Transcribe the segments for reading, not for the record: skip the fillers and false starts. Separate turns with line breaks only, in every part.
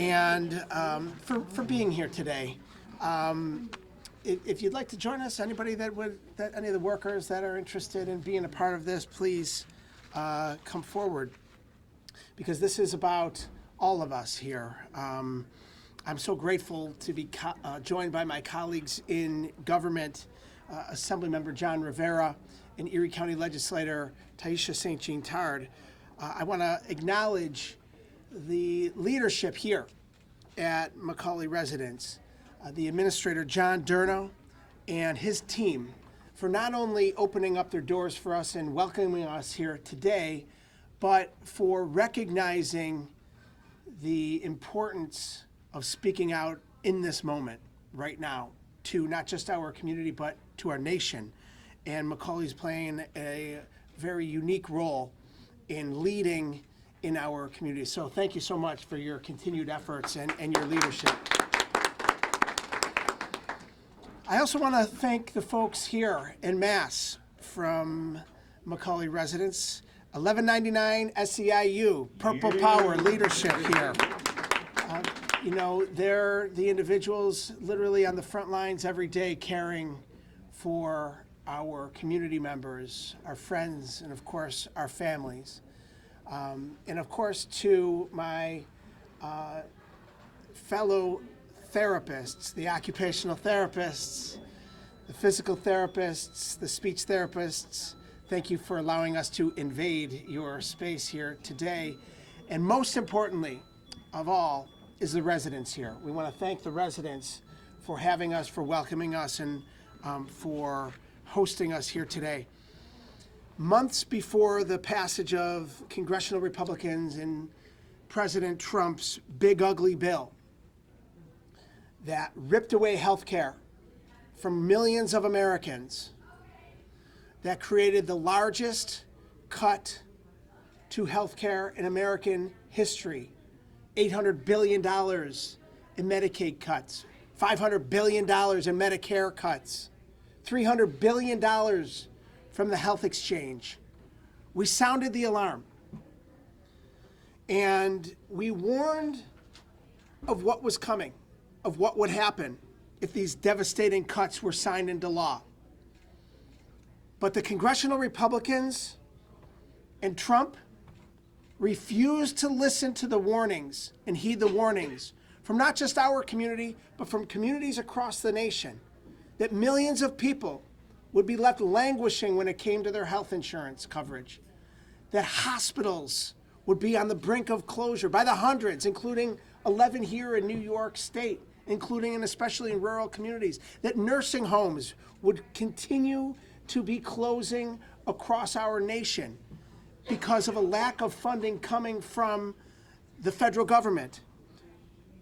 and for being here today. If you'd like to join us, anybody any of the workers that are interested in being a part of this, please come forward, because this is about all of us here. I'm so grateful to be joined by my colleagues in government, Assemblymember John Rivera and Erie County Legislator Taisha St. Jean Tard. I want to acknowledge the leadership here at Macaulay Residence, the Administrator John Durno and his team, for not only opening up their doors for us and welcoming us here today, but for recognizing the importance of speaking out in this moment right now to not just our community, but to our nation. And Macaulay's playing a very unique role in leading in our community. So thank you so much for your continued efforts and your leadership. I also want to thank the folks here en masse from Macaulay Residence, 1199 SEIU, Purple Power leadership here. They're the individuals literally on the front lines every day caring for our community members, our friends, and of course, our families. And of course, to my fellow therapists, the occupational therapists, the physical therapists, the speech therapists, thank you for allowing us to invade your space here today. And most importantly of all is the residents here. We want to thank the residents for having us, for welcoming us, and for hosting us here today. Months before the passage of congressional Republicans and President Trump's big ugly bill that ripped away health care from millions of Americans, that created the largest cut to health care in American history, $800 billion in Medicaid cuts, $500 billion in Medicare cuts, $300 billion from the health exchange. We sounded the alarm. And we warned of what was coming, of what would happen if these devastating cuts were signed into law. But the congressional Republicans and Trump refused to listen to the warnings and heed the warnings from not just our community, but from communities across the nation, that millions of people would be left languishing when it came to their health insurance coverage, that hospitals would be on the brink of closure by the hundreds, including 11 here in New York State, including and especially in rural communities, that nursing homes would continue to be closing across our nation because of a lack of funding coming from the federal government.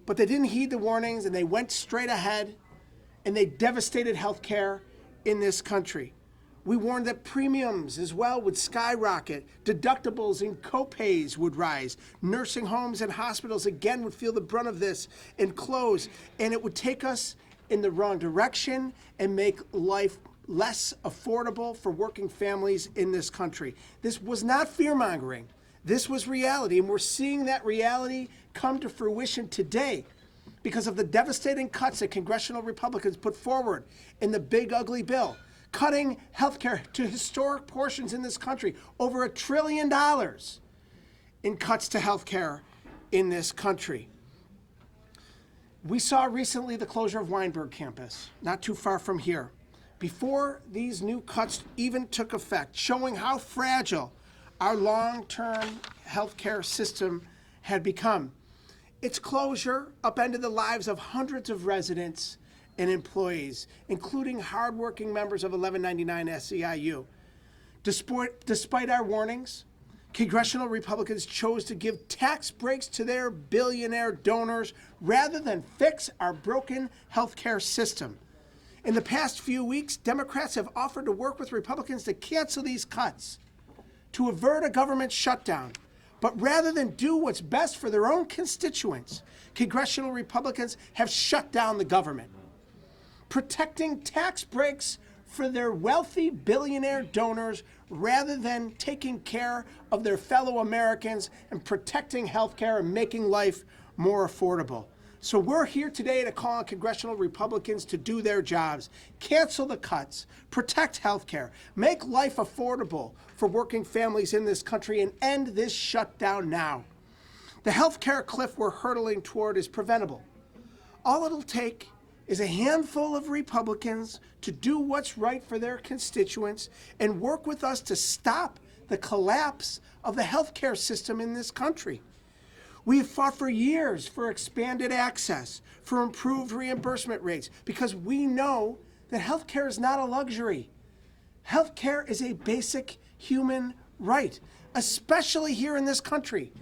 But they didn't heed the warnings, and they went straight ahead, and they devastated health care in this country. We warned that premiums as well would skyrocket, deductibles and copays would rise, nursing homes and hospitals again would feel the brunt of this and close, and it would take us in the wrong direction and make life less affordable for working families in this country. This was not fear-mongering. This was reality, and we're seeing that reality come to fruition today because of the devastating cuts that congressional Republicans put forward in the big ugly bill, cutting health care to historic portions in this country, over $1 trillion in cuts to health care in this country. We saw recently the closure of Weinberg campus, not too far from here, before these new cuts even took effect, showing how fragile our long-term health care system had become. Its closure upended the lives of hundreds of residents and employees, including hardworking members of 1199 SEIU. Despite our warnings, congressional Republicans chose to give tax breaks to their billionaire donors rather than fix our broken healthcare system. In the past few weeks, Democrats have offered to work with Republicans to cancel these cuts, to avert a government shutdown. But rather than do what's best for their own constituents, congressional Republicans have shut down the government, protecting tax breaks for their wealthy billionaire donors rather than taking care of their fellow Americans and protecting health care and making life more affordable. So we're here today to call on congressional Republicans to do their jobs, cancel the cuts, protect health care, make life affordable for working families in this country, and end this shutdown now. The health care cliff we're hurtling toward is preventable. All it'll take is a handful of Republicans to do what's right for their constituents and work with us to stop the collapse of the health care system in this country. We have fought for years for expanded access, for improved reimbursement rates, because we know that health care is not a luxury. Health care is a basic human right, especially here in this country,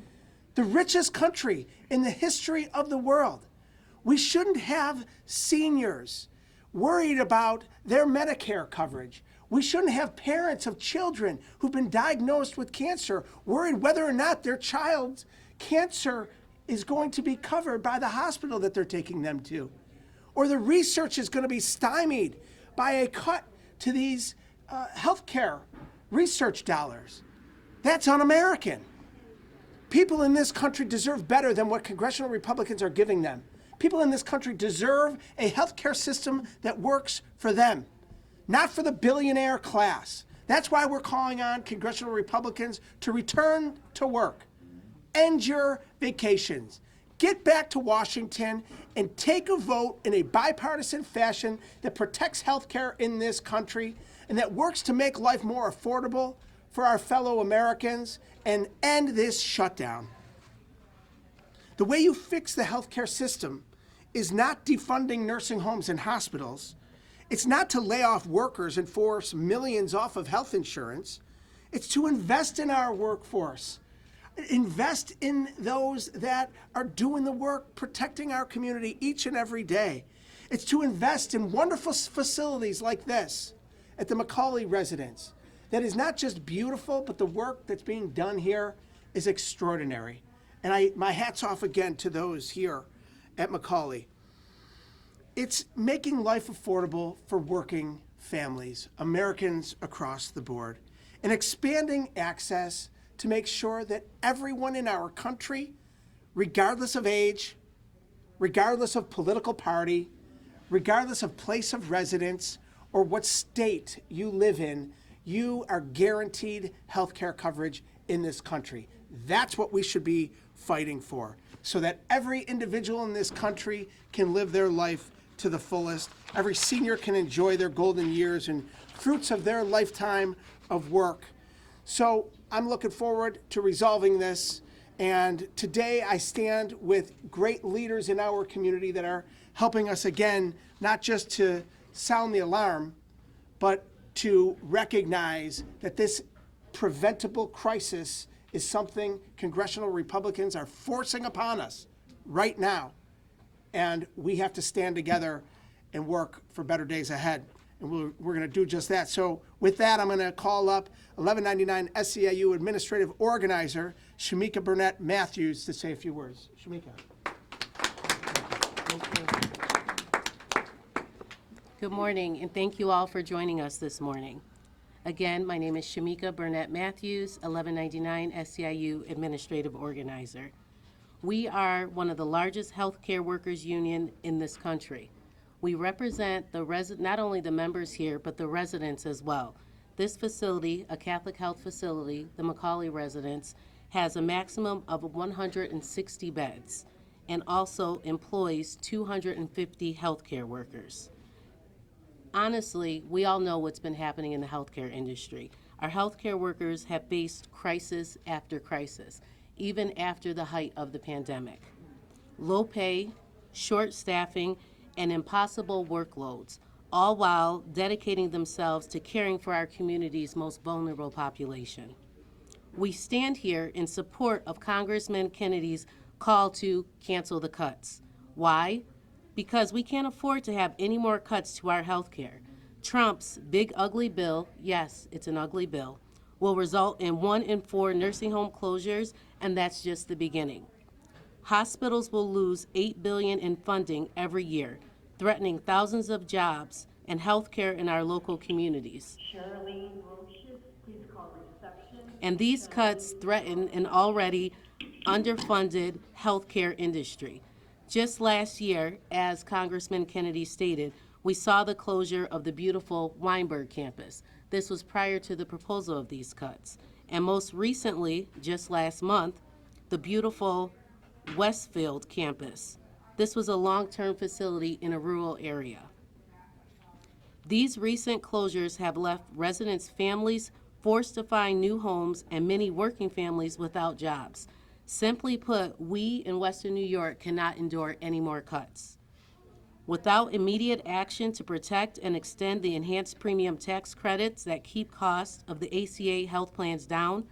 the richest country in the history of the world. We shouldn't have seniors worried about their Medicare coverage. We shouldn't have parents of children who've been diagnosed with cancer worried whether or not their child's cancer is going to be covered by the hospital that they're taking them to. Or the research is going to be stymied by a cut to these healthcare research dollars. That's un-American. People in this country deserve better than what congressional Republicans are giving them. People in this country deserve a healthcare system that works for them, not for the billionaire class. That's why we're calling on congressional Republicans to return to work. End your vacations. Get back to Washington and take a vote in a bipartisan fashion that protects health care in this country and that works to make life more affordable for our fellow Americans and end this shutdown. The way you fix the healthcare system is not defunding nursing homes and hospitals. It's not to lay off workers and force millions off of health insurance. It's to invest in our workforce. Invest in those that are doing the work, protecting our community each and every day. It's to invest in wonderful facilities like this at the Macaulay residence. That is not just beautiful, but the work that's being done here is extraordinary. And my hat's off again to those here at Macaulay. It's making life affordable for working families, Americans across the board, and expanding access to make sure that everyone in our country, regardless of age, regardless of political party, regardless of place of residence, or what state you live in, you are guaranteed health care coverage in this country. That's what we should be fighting for, so that every individual in this country can live their life to the fullest. Every senior can enjoy their golden years and fruits of their lifetime of work. So I'm looking forward to resolving this. And today I stand with great leaders in our community that are helping us again, not just to sound the alarm, but to recognize that this preventable crisis is something congressional Republicans are forcing upon us right now. And we have to stand together and work for better days ahead. And we're going to do just that. So with that, I'm going to call up 1199 SEIU Administrative Organizer, Shamika Burnett Matthews, to say a few words. Shamika.
Good morning, and thank you all for joining us this morning. Again, my name is Shamika Burnett Matthews, 1199 SEIU Administrative Organizer. We are one of the largest healthcare workers union in this country. We represent not only the members here, but the residents as well. This facility, a Catholic health facility, the Macaulay residence, has a maximum of 160 beds and also employs 250 healthcare workers. Honestly, we all know what's been happening in the healthcare industry. Our healthcare workers have faced crisis after crisis, even after the height of the pandemic. Low pay, short staffing, and impossible workloads, all while dedicating themselves to caring for our community's most vulnerable population. We stand here in support of Congressman Kennedy's call to cancel the cuts. Why? Because we can't afford to have any more cuts to our health care. Trump's big ugly bill, yes, it's an ugly bill, will result in 1 in 4 nursing home closures, and that's just the beginning. Hospitals will lose $8 billion in funding every year, threatening thousands of jobs and health care in our local communities. And these cuts threaten an already underfunded healthcare industry. Just last year, as Congressman Kennedy stated, we saw the closure of the beautiful Weinberg campus. This was prior to the proposal of these cuts. And most recently, just last month, the beautiful Westfield campus. This was a long-term facility in a rural area. These recent closures have left residents' families forced to find new homes and many working families without jobs. Simply put, we in Western New York cannot endure any more cuts. Without immediate action to protect and extend the enhanced premium tax credits that keep costs of the ACA health plans down,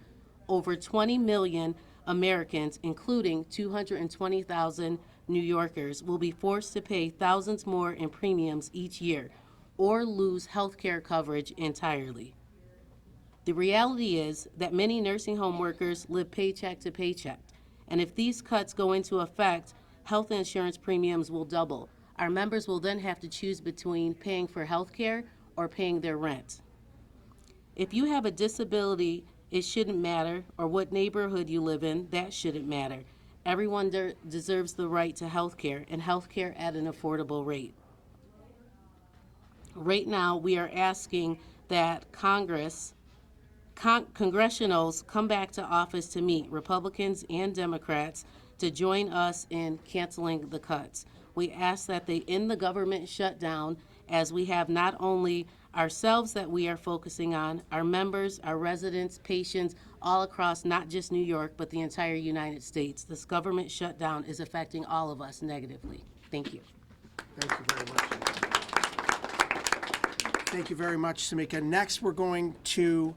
over 20 million Americans, including 220,000 New Yorkers, will be forced to pay thousands more in premiums each year or lose health care coverage entirely. The reality is that many nursing home workers live paycheck to paycheck, and if these cuts go into effect, health insurance premiums will double. Our members will then have to choose between paying for health care or paying their rent. If you have a disability, it shouldn't matter, or what neighborhood you live in, that shouldn't matter. Everyone deserves the right to health care, and health care at an affordable rate. Right now, we are asking that congressionals come back to office to meet, Republicans and Democrats, to join us in canceling the cuts. We ask that they end the government shutdown, as we have not only ourselves that we are focusing on, our members, our residents, patients, all across not just New York, but the entire United States. This government shutdown is affecting all of us negatively. Thank you.
Thank you very much. Thank you very much, Samika. Next, we're going to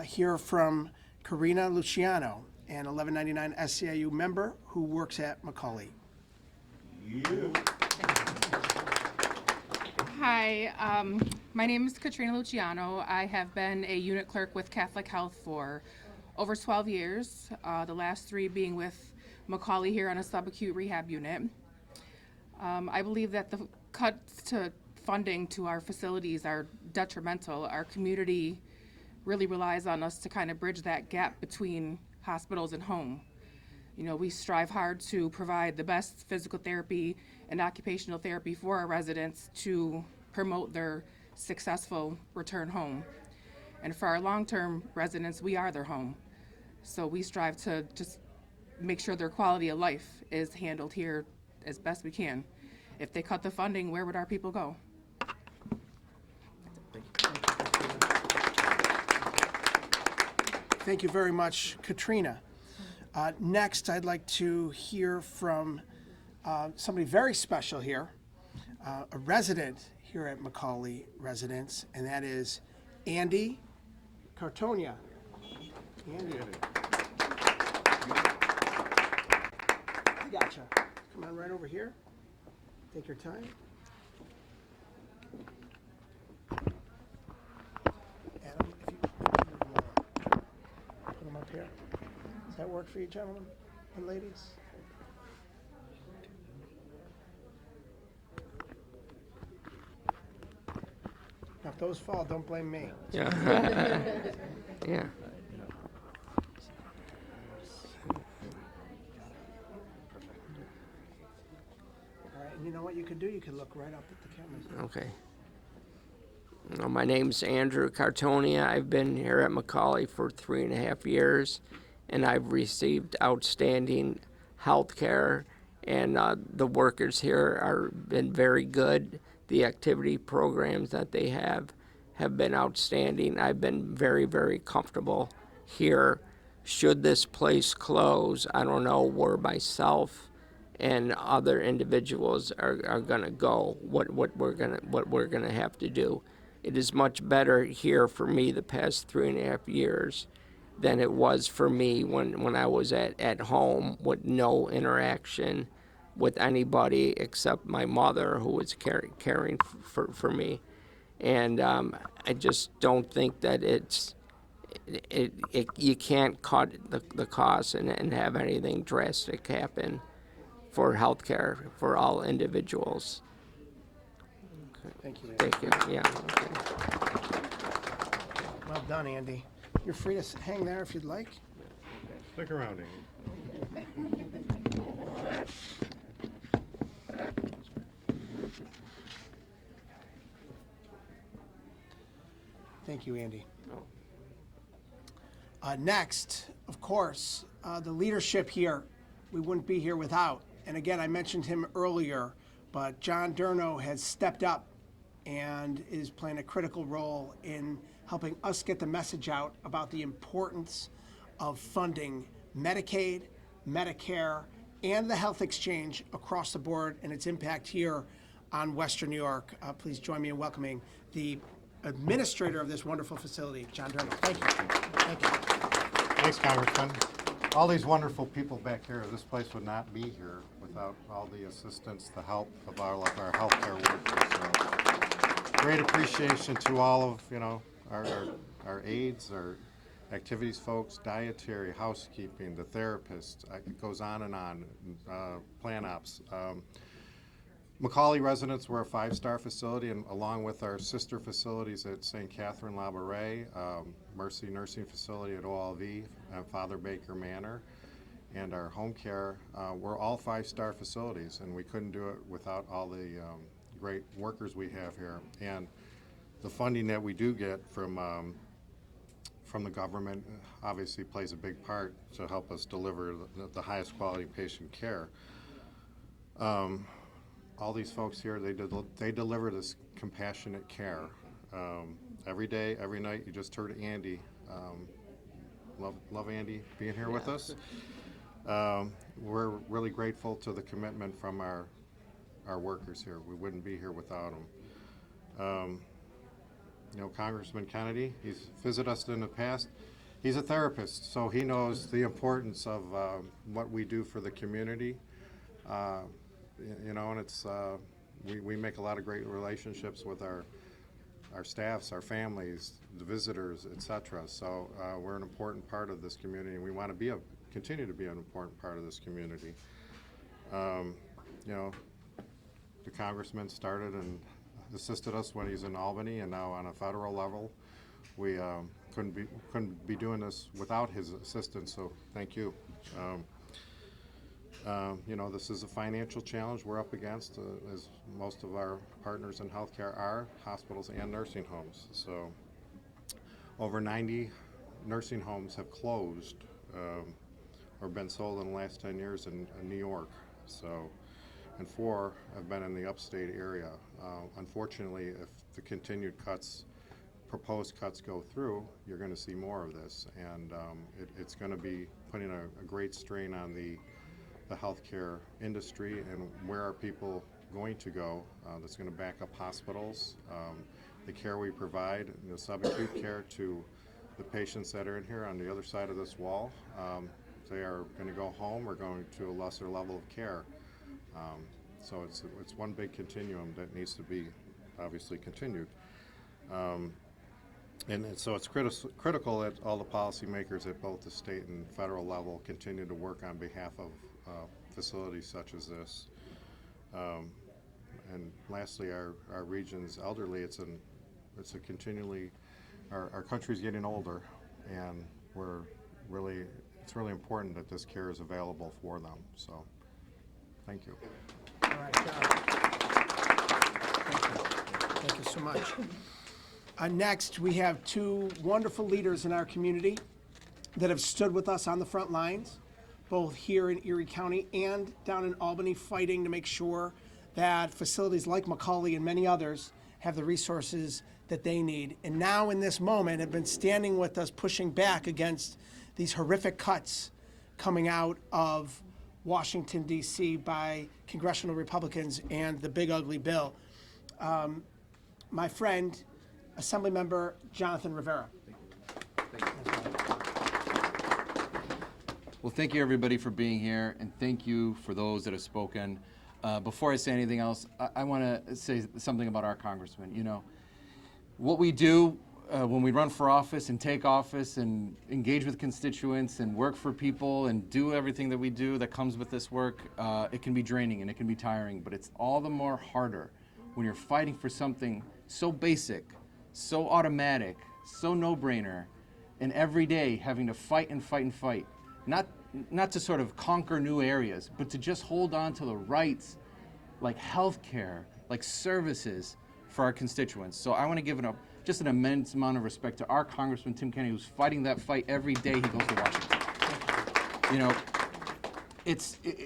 hear from Karina Luciano, an 1199 SCIU member who works at Macaulay.
Hi, my name is Katrina Luciano. I have been a unit clerk with Catholic Health for over 12 years, the last 3 being with Macaulay here on a subacute rehab unit. I believe that the cuts to funding to our facilities are detrimental. Our community really relies on us to kind of bridge that gap between hospitals and home. You know, we strive hard to provide the best physical therapy and occupational therapy for our residents to promote their successful return home. And for our long-term residents, we are their home. So we strive to just make sure their quality of life is handled here as best we can. If they cut the funding, where would our people go?
Thank you very much, Katrina. Next, I'd like to hear from somebody very special here, a resident here at Macaulay Residence, and that is Andy Cartonia. Andy. I gotcha. Come on right over here. Take your time. Adam, if you put them up here. Does that work for you, gentlemen and ladies? Now, if those fall, don't blame me.
Yeah. Yeah.
All right, and you know what you could do? You could look right up at the cameras.
Okay. Well, my name's Andrew Cartonia. I've been here at Macaulay for 3.5 years, and I've received outstanding health care, and the workers here are been very good. The activity programs that they have been outstanding. I've been very, very comfortable here. Should this place close, I don't know where myself and other individuals are gonna go, what we're gonna have to do. It is much better here for me the past 3.5 years than it was for me when I was at home with no interaction with anybody except my mother, who was caring for me. And I just don't think that you can't cut the costs and have anything drastic happen for healthcare for all individuals.
Thank you, Andy.
Thank you. Yeah. Okay.
Well done, Andy. You're free to hang there if you'd like.
Stick around, Amy.
Thank you, Andy. Next, of course, the leadership here, we wouldn't be here without. And again, I mentioned him earlier, but John Durno has stepped up and is playing a critical role in helping us get the message out about the importance of funding Medicaid, Medicare, and the health exchange across the board and its impact here on Western New York. Please join me in welcoming the administrator of this wonderful facility, John Durno. Thank you. Thank you.
Thanks, Congressman. All these wonderful people back here, this place would not be here without all the assistance, the help of our healthcare workers. So, great appreciation to all of, our aides, our activities folks, dietary, housekeeping, the therapists. It goes on and on, plan ops. Macaulay residents, we're a 5-star facility, and along with our sister facilities at St. Catherine La Brea, Mercy Nursing Facility at OLV, Father Baker Manor, and our home care, we're all 5-star facilities, and we couldn't do it without all the great workers we have here. And the funding that we do get from the government obviously plays a big part to help us deliver the highest quality patient care. All these folks here, they deliver this compassionate care. Every day, every night. You just heard Andy. Love Andy being here with us. We're really grateful to the commitment from our workers here. We wouldn't be here without them. Congressman Kennedy, he's visited us in the past. He's a therapist, so he knows the importance of what we do for the community. And it's we make a lot of great relationships with our staffs, our families, the visitors, etc. So we're an important part of this community, and we want to continue to be an important part of this community. The congressman started and assisted us when he's in Albany, and now on a federal level, we couldn't be doing this without his assistance. So thank you. This is a financial challenge we're up against, as most of our partners in healthcare are, hospitals and nursing homes. So over 90 nursing homes have closed or been sold in the last 10 years in New York. So, and 4 have been in the upstate area. Unfortunately, if the continued proposed cuts go through, you're going to see more of this. And it's going to be putting a great strain on the healthcare industry, and where are people going to go? That's going to back up hospitals, the care we provide, subacute care to the patients that are in here on the other side of this wall. They are going to go home or going to a lesser level of care. So it's one big continuum that needs to be obviously continued. So it's critical that all the policymakers at both the state and federal level continue to work on behalf of facilities such as this. And lastly, our region's elderly. It's a continually, our country's getting older, and it's really important that this care is available for them. So, thank you.
All right, John. Thank you so much. Next, we have 2 wonderful leaders in our community that have stood with us on the front lines, both here in Erie County and down in Albany, fighting to make sure that facilities like Macaulay and many others have the resources that they need. And now in this moment have been standing with us, pushing back against these horrific cuts coming out of Washington, D.C. by congressional Republicans and the big ugly bill. My friend, Assemblymember Jonathan Rivera.
Well, thank you everybody for being here, and thank you for those that have spoken. Before I say anything else, I want to say something about our congressman. What we do when we run for office and take office and engage with constituents and work for people and do everything that we do that comes with this work, it can be draining and it can be tiring, but it's all the more harder when you're fighting for something so basic, so automatic, so no-brainer, and every day having to fight and fight and fight. Not not to sort of conquer new areas, but to just hold on to the rights like healthcare, like services for our constituents. So I want to give just an immense amount of respect to our Congressman Tim Kennedy, who's fighting that fight every day he goes to Washington. You know,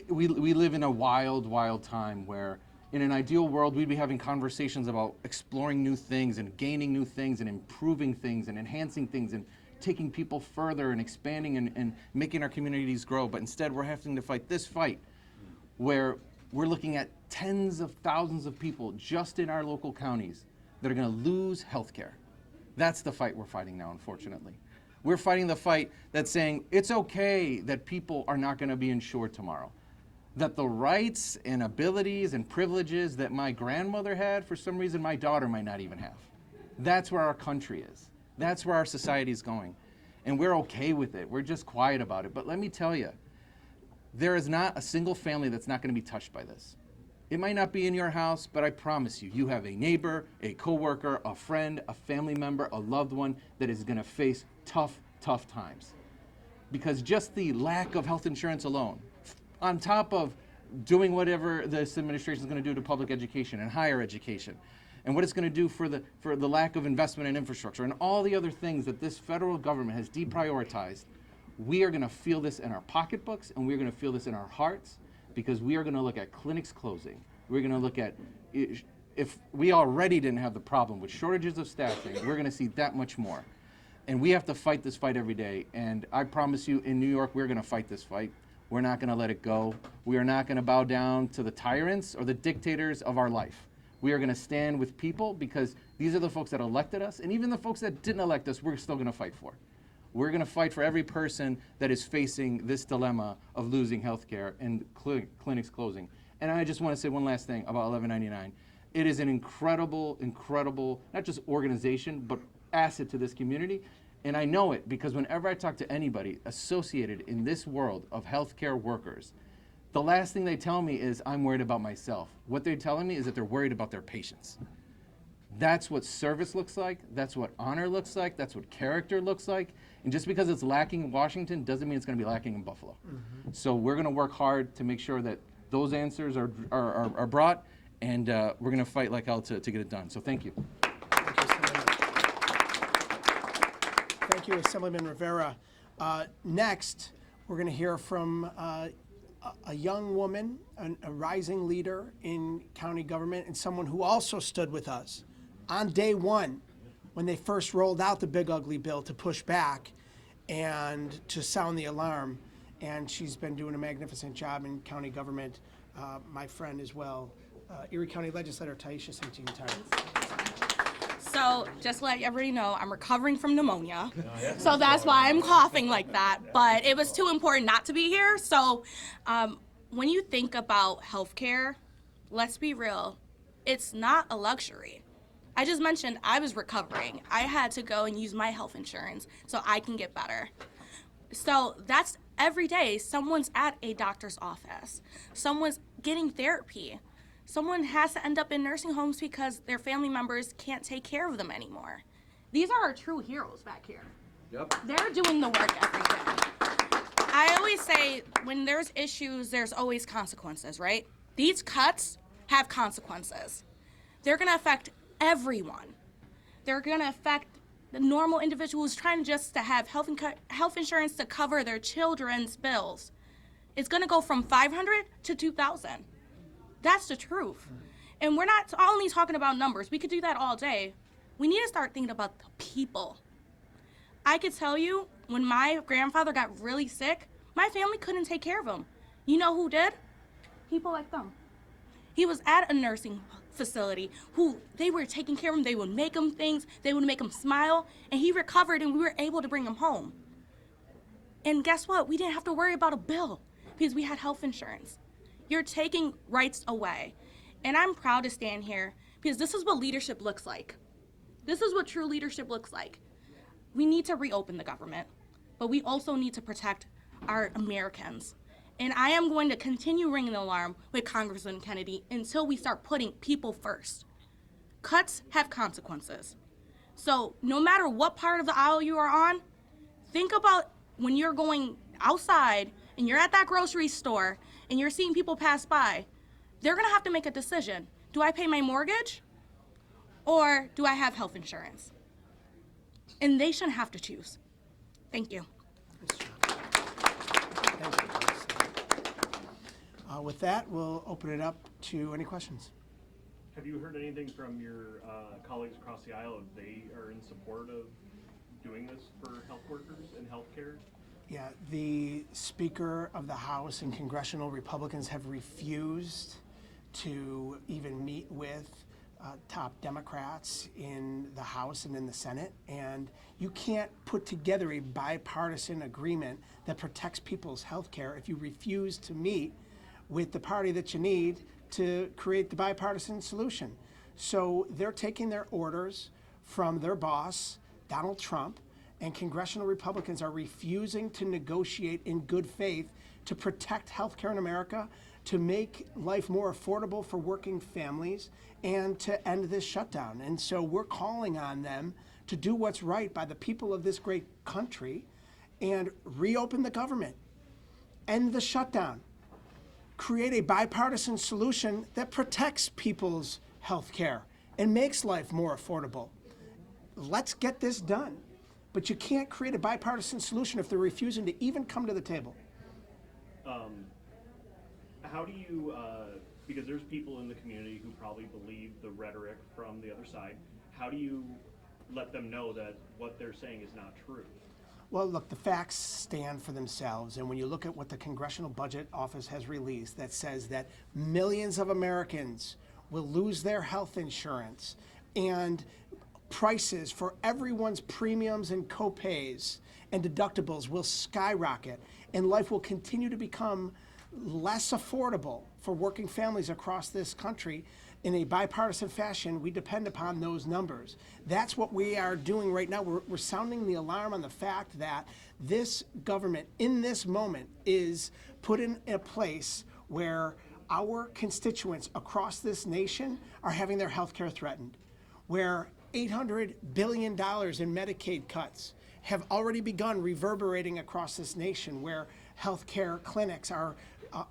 we live in a wild, wild time where in an ideal world, we'd be having conversations about exploring new things and gaining new things and improving things and enhancing things and taking people further and expanding and making our communities grow. But instead, we're having to fight this fight where we're looking at tens of thousands of people just in our local counties that are going to lose health care. That's the fight we're fighting now, unfortunately. We're fighting the fight that's saying it's okay that people are not going to be insured tomorrow. That the rights and abilities and privileges that my grandmother had, for some reason, my daughter might not even have. That's where our country is. That's where our society is going. And we're okay with it. We're just quiet about it. But let me tell you, there is not a single family that's not going to be touched by this. It might not be in your house, but I promise you, you have a neighbor, a coworker, a friend, a family member, a loved one that is going to face tough, tough times. Because just the lack of health insurance alone, on top of doing whatever this administration is going to do to public education and higher education, and what it's going to do for the lack of investment in infrastructure and all the other things that this federal government has deprioritized, we are going to feel this in our pocketbooks and we're going to feel this in our hearts, because we are going to look at clinics closing. We're going to look at, if we already didn't have the problem with shortages of staffing, we're going to see that much more. And we have to fight this fight every day. And I promise you, in New York, we're going to fight this fight. We're not going to let it go. We are not going to bow down to the tyrants or the dictators of our life. We are going to stand with people, because these are the folks that elected us, and even the folks that didn't elect us, we're still going to fight for. We're going to fight for every person that is facing this dilemma of losing health care and clinics closing. And I just want to say one last thing about 1199. It is an incredible, incredible, not just organization, but asset to this community. And I know it because whenever I talk to anybody associated in this world of healthcare workers, the last thing they tell me is, I'm worried about myself. What they're telling me is that they're worried about their patients. That's what service looks like. That's what honor looks like. That's what character looks like. And just because it's lacking in Washington doesn't mean it's going to be lacking in Buffalo. Mm-hmm. So we're going to work hard to make sure that those answers are brought, and we're going to fight like hell to get it done. So thank you.
Thank you, Assemblyman Rivera. Next, we're going to hear from a young woman, a rising leader in county government, and someone who also stood with us on day one when they first rolled out the big ugly bill to push back and to sound the alarm. And she's been doing a magnificent job in county government. My friend as well, Erie County Legislator Taisha St.
So just to let everybody know, I'm recovering from pneumonia. So that's why I'm coughing like that. But it was too important not to be here. So when you think about healthcare, let's be real, it's not a luxury. I just mentioned I was recovering. I had to go and use my health insurance so I can get better. So that's every day. Someone's at a doctor's office. Someone's getting therapy. Someone has to end up in nursing homes because their family members can't take care of them anymore. These are our true heroes back here. Yep. They're doing the work every day. I always say when there's issues, there's always consequences, right? These cuts have consequences. They're going to affect everyone. They're going to affect the normal individual who's trying just to have health insurance to cover their children's bills. It's going to go from $500 to $2,000. That's the truth. And we're not only talking about numbers. We could do that all day. We need to start thinking about the people. I could tell you, when my grandfather got really sick, my family couldn't take care of him. You know who did? People like them. He was at a nursing facility who they were taking care of him. They would make him things. They would make him smile. And he recovered, and we were able to bring him home. And guess what? We didn't have to worry about a bill because we had health insurance. You're taking rights away. And I'm proud to stand here because this is what leadership looks like. This is what true leadership looks like. We need to reopen the government, but we also need to protect our Americans. And I am going to continue ringing the alarm with Congressman Kennedy until we start putting people first. Cuts have consequences. So no matter what part of the aisle you are on, think about when you're going outside and you're at that grocery store and you're seeing people pass by, they're gonna have to make a decision. Do I pay my mortgage or do I have health insurance? And they shouldn't have to choose. Thank you.
With that, we'll open it up to any questions.
Have you heard anything from your colleagues across the aisle if they are in support of doing this for health workers and healthcare?
Yeah, the Speaker of the House and congressional Republicans have refused to even meet with top Democrats in the House and in the Senate. And you can't put together a bipartisan agreement that protects people's health care if you refuse to meet with the party that you need to create the bipartisan solution. So they're taking their orders from their boss, Donald Trump, and congressional Republicans are refusing to negotiate in good faith to protect healthcare in America, to make life more affordable for working families, and to end this shutdown. And so we're calling on them to do what's right by the people of this great country and reopen the government, end the shutdown, create a bipartisan solution that protects people's health care and makes life more affordable. Let's get this done. But you can't create a bipartisan solution if they're refusing to even come to the table.
How do you, because there's people in the community who probably believe the rhetoric from the other side, how do you let them know that what they're saying is not true?
Well, look, the facts stand for themselves. And when you look at what the Congressional Budget Office has released that says that millions of Americans will lose their health insurance and prices for everyone's premiums and copays and deductibles will skyrocket and life will continue to become less affordable for working families across this country in a bipartisan fashion, we depend upon those numbers. That's what we are doing right now. We're sounding the alarm on the fact that this government, in this moment, is put in a place where our constituents across this nation are having their health care threatened, where $800 billion in Medicaid cuts have already begun reverberating across this nation, where health care clinics are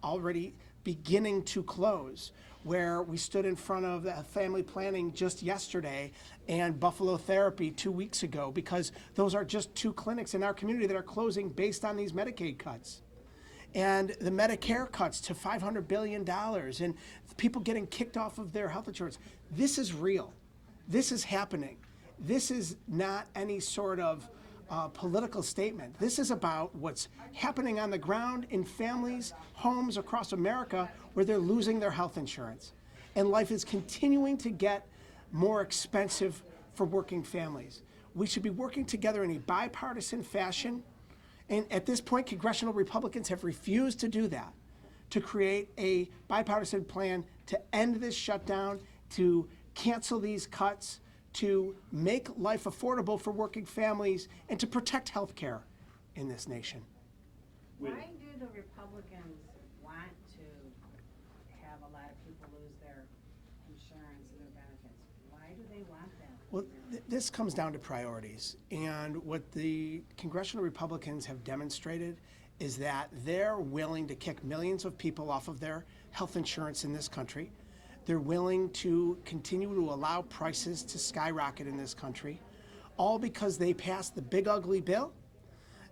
already beginning to close, where we stood in front of the family planning just yesterday and Buffalo Therapy 2 weeks ago, because those are just two clinics in our community that are closing based on these Medicaid cuts. And the Medicare cuts to $500 billion and people getting kicked off of their health insurance. This is real. This is happening. This is not any sort of political statement. This is about what's happening on the ground in families, homes across America where they're losing their health insurance. And life is continuing to get more expensive for working families. We should be working together in a bipartisan fashion. And at this point, congressional Republicans have refused to do that, to create a bipartisan plan to end this shutdown, to cancel these cuts, to make life affordable for working families, and to protect health care in this nation.
Why do the Republicans want to have a lot of people lose their insurance and their benefits? Why do they want that?
Well, this comes down to priorities. And what the congressional Republicans have demonstrated is that they're willing to kick millions of people off of their health insurance in this country. They're willing to continue to allow prices to skyrocket in this country, all because they passed the big ugly bill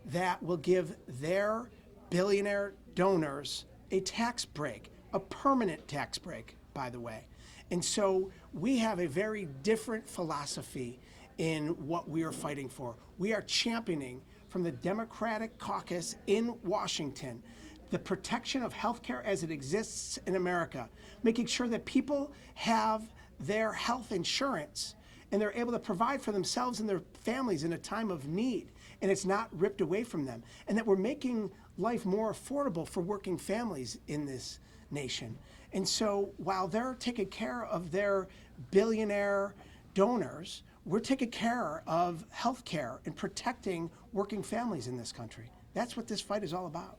that will give their billionaire donors a tax break, a permanent tax break, by the way. And so we have a very different philosophy in what we are fighting for. We are championing from the Democratic caucus in Washington the protection of healthcare as it exists in America, making sure that people have their health insurance and they're able to provide for themselves and their families in a time of need, and it's not ripped away from them, and that we're making life more affordable for working families in this nation. And so while they're taking care of their billionaire donors, we're taking care of healthcare and protecting working families in this country. That's what this fight is all about.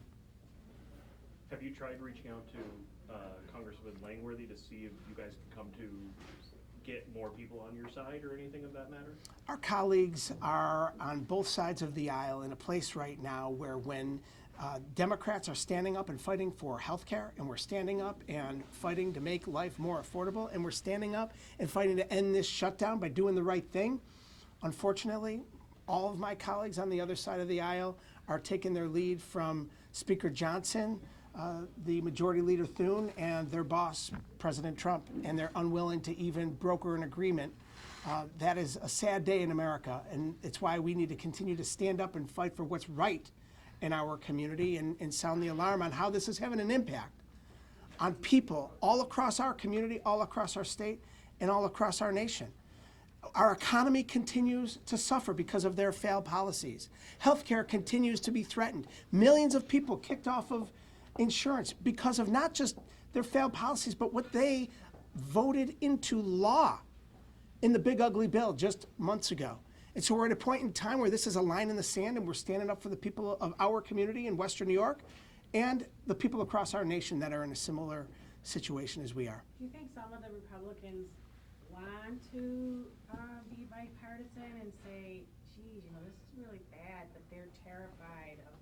Have you tried reaching out to Congressman Langworthy to see if you guys can come to get more people on your side or anything of that matter?
Our colleagues are on both sides of the aisle in a place right now where when Democrats are standing up and fighting for health care, and we're standing up and fighting to make life more affordable, and we're standing up and fighting to end this shutdown by doing the right thing. Unfortunately, all of my colleagues on the other side of the aisle are taking their lead from Speaker Johnson, the Majority Leader Thune, and their boss, President Trump, and they're unwilling to even broker an agreement. That is a sad day in America, and it's why we need to continue to stand up and fight for what's right in our community and sound the alarm on how this is having an impact on people all across our community, all across our state, and all across our nation. Our economy continues to suffer because of their failed policies. Healthcare continues to be threatened. Millions of people kicked off of insurance because of not just their failed policies, but what they voted into law in the big ugly bill just months ago. And so we're at a point in time where this is a line in the sand, and we're standing up for the people of our community in Western New York and the people across our nation that are in a similar situation as we are.
Do you think some of the Republicans want to be bipartisan and say, geez, this is really bad, but they're terrified of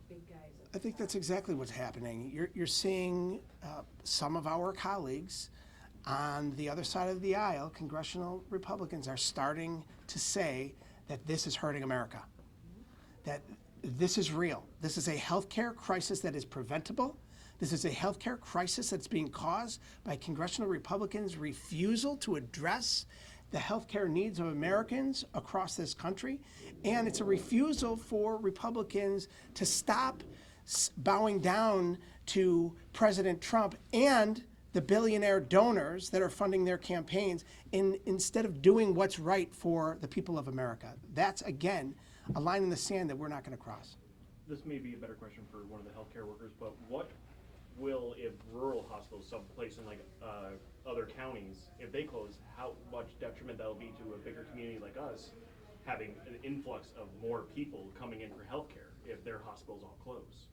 big guys?
I think that's exactly what's happening. You're seeing some of our colleagues on the other side of the aisle, congressional Republicans, are starting to say that this is hurting America, that this is real. This is a healthcare crisis that is preventable. This is a healthcare crisis that's being caused by congressional Republicans' refusal to address the healthcare needs of Americans across this country. And it's a refusal for Republicans to stop bowing down to President Trump and the billionaire donors that are funding their campaigns instead of doing what's right for the people of America. That's, again, a line in the sand that we're not going to cross.
This may be a better question for one of the healthcare workers, but what will, if rural hospitals, someplace in other counties, if they close, how much detriment that'll be to a bigger community like us, having an influx of more people coming in for healthcare if their hospitals all close?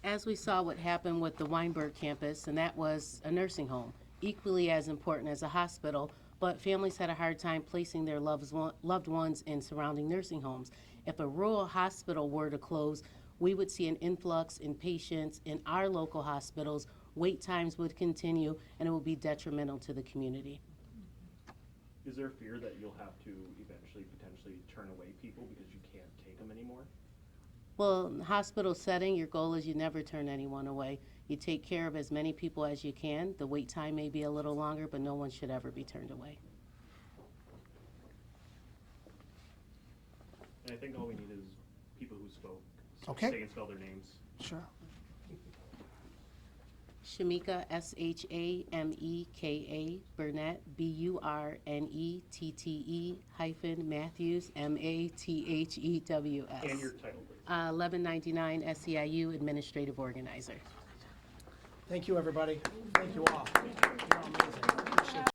As we saw what happened with the Weinberg campus, and that was a nursing home, equally as important as a hospital, but families had a hard time placing their loved ones in surrounding nursing homes. If a rural hospital were to close, we would see an influx in patients in our local hospitals, wait times would continue, and it would be detrimental to the community.
Is there fear that you'll have to eventually potentially turn away people because you can't take them anymore?
Well, in the hospital setting, your goal is you never turn anyone away. You take care of as many people as you can. The wait time may be a little longer, but no one should ever be turned away.
And I think all we need is people who spoke.
Okay.
Say and spell their names.
Sure.
Shamika, S-H-A-M-E-K-A, Burnett, B-U-R-N-E-T-T-E -Matthews, M-A-T-H-E-W-S.
And your title, please.
1199 SEIU Administrative Organizer.
Thank you, everybody. Thank you all. You're all amazing.